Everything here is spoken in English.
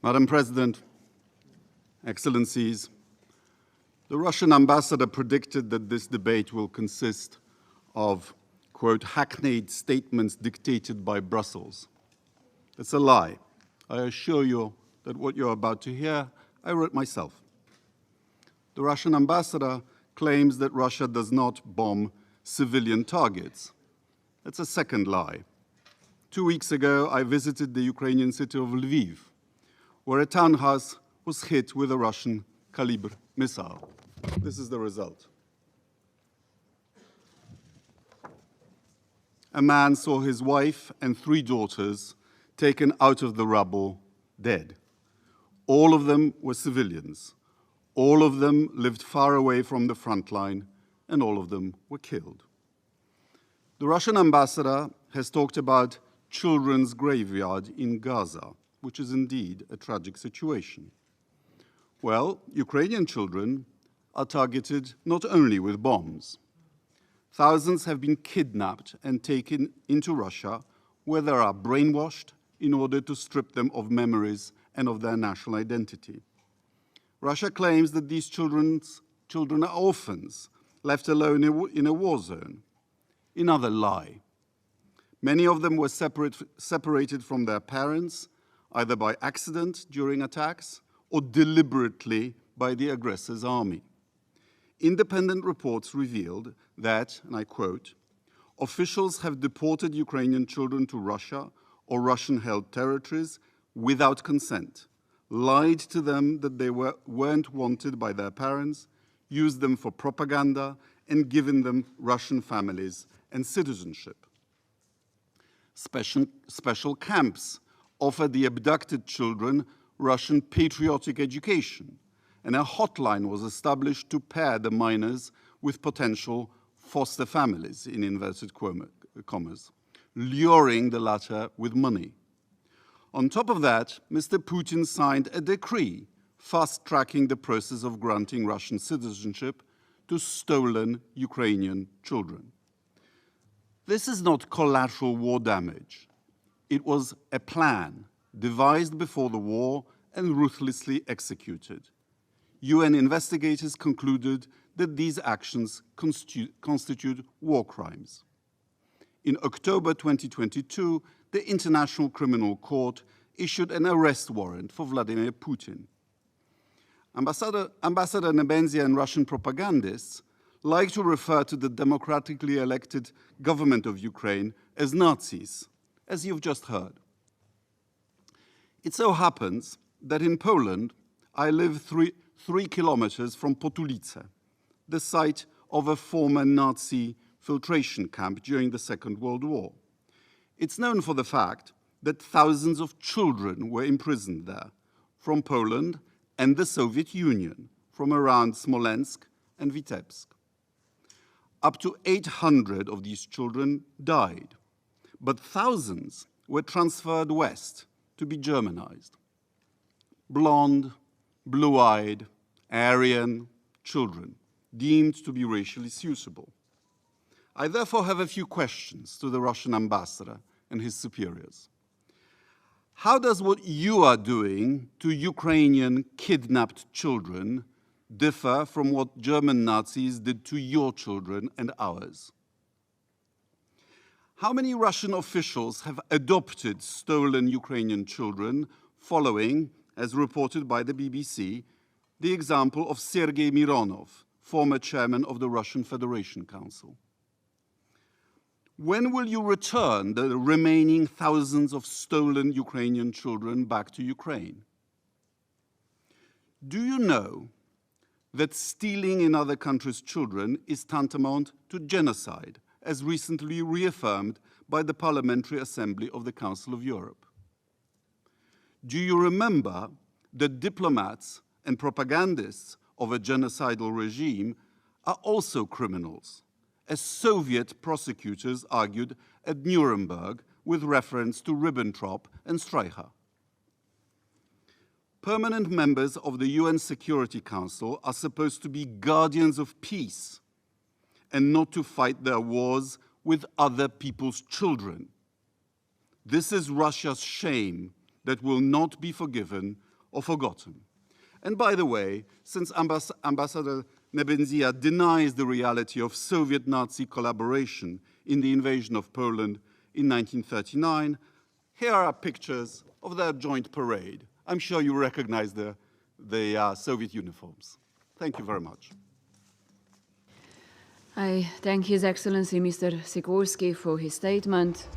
Madam President, Excellencies, the Russian ambassador predicted that this debate will consist of, quote, hackneyed statements dictated by Brussels. It's a lie. I assure you that what you're about to hear, I wrote myself. The Russian ambassador claims that Russia does not bomb civilian targets. That's a second lie. 2 weeks ago, I visited the Ukrainian city of Lviv, where a townhouse was hit with a Russian caliber missile. This is the result. A man saw his wife and 3 daughters taken out of the rubble, dead. All of them were civilians. All of them lived far away from the front line, and all of them were killed. The Russian ambassador has talked about children's graveyard in Gaza, which is indeed a tragic situation. Well, Ukrainian children are targeted not only with bombs. Thousands have been kidnapped and taken into Russia, where they are brainwashed in order to strip them of memories and of their national identity. Russia claims that these children are orphans, left alone in a war zone. Another lie. Many of them were separated from their parents, either by accident during attacks or deliberately by the aggressor's army. Independent reports revealed that, and I quote, officials have deported Ukrainian children to Russia or Russian-held territories without consent, lied to them that they weren't wanted by their parents, used them for propaganda, and given them Russian families and citizenship. Special camps offered the abducted children Russian patriotic education, and a hotline was established to pair the minors with potential foster families, in inverted commas, luring the latter with money. On top of that, Mr. Putin signed a decree fast-tracking the process of granting Russian citizenship to stolen Ukrainian children. This is not collateral war damage. It was a plan devised before the war and ruthlessly executed. UN investigators concluded that these actions constitute war crimes. In October 2022, the International Criminal Court issued an arrest warrant for Vladimir Putin. Ambassador Nebenzia and Russian propagandists like to refer to the democratically elected government of Ukraine as Nazis, as you've just heard. It so happens that in Poland, I live 3 kilometers from Potulice, the site of a former Nazi filtration camp during the Second World War. It's known for the fact that thousands of children were imprisoned there, from Poland and the Soviet Union, from around Smolensk and Vitebsk. Up to 800 of these children died, but thousands were transferred west to be Germanized. Blonde, blue-eyed, Aryan children deemed to be racially suitable. I therefore have a few questions to the Russian ambassador and his superiors. How does what you are doing to Ukrainian kidnapped children differ from what German Nazis did to your children and ours? How many Russian officials have adopted stolen Ukrainian children following, as reported by the BBC, the example of Sergei Mironov, former chairman of the Russian Federation Council? When will you return the remaining thousands of stolen Ukrainian children back to Ukraine? Do you know that stealing in other countries' children is tantamount to genocide, as recently reaffirmed by the Parliamentary Assembly of the Council of Europe? Do you remember that diplomats and propagandists of a genocidal regime are also criminals, as Soviet prosecutors argued at Nuremberg with reference to Ribbentrop and Streicher? Permanent members of the UN Security Council are supposed to be guardians of peace and not to fight their wars with other people's children. This is Russia's shame that will not be forgiven or forgotten. And by the way, since Ambassador Nebenzia denies the reality of Soviet Nazi collaboration in the invasion of Poland in 1939, here are pictures of their joint parade. I'm sure you recognize the Soviet uniforms. Thank you very much. I thank His Excellency Mr. Sikorski for his statement.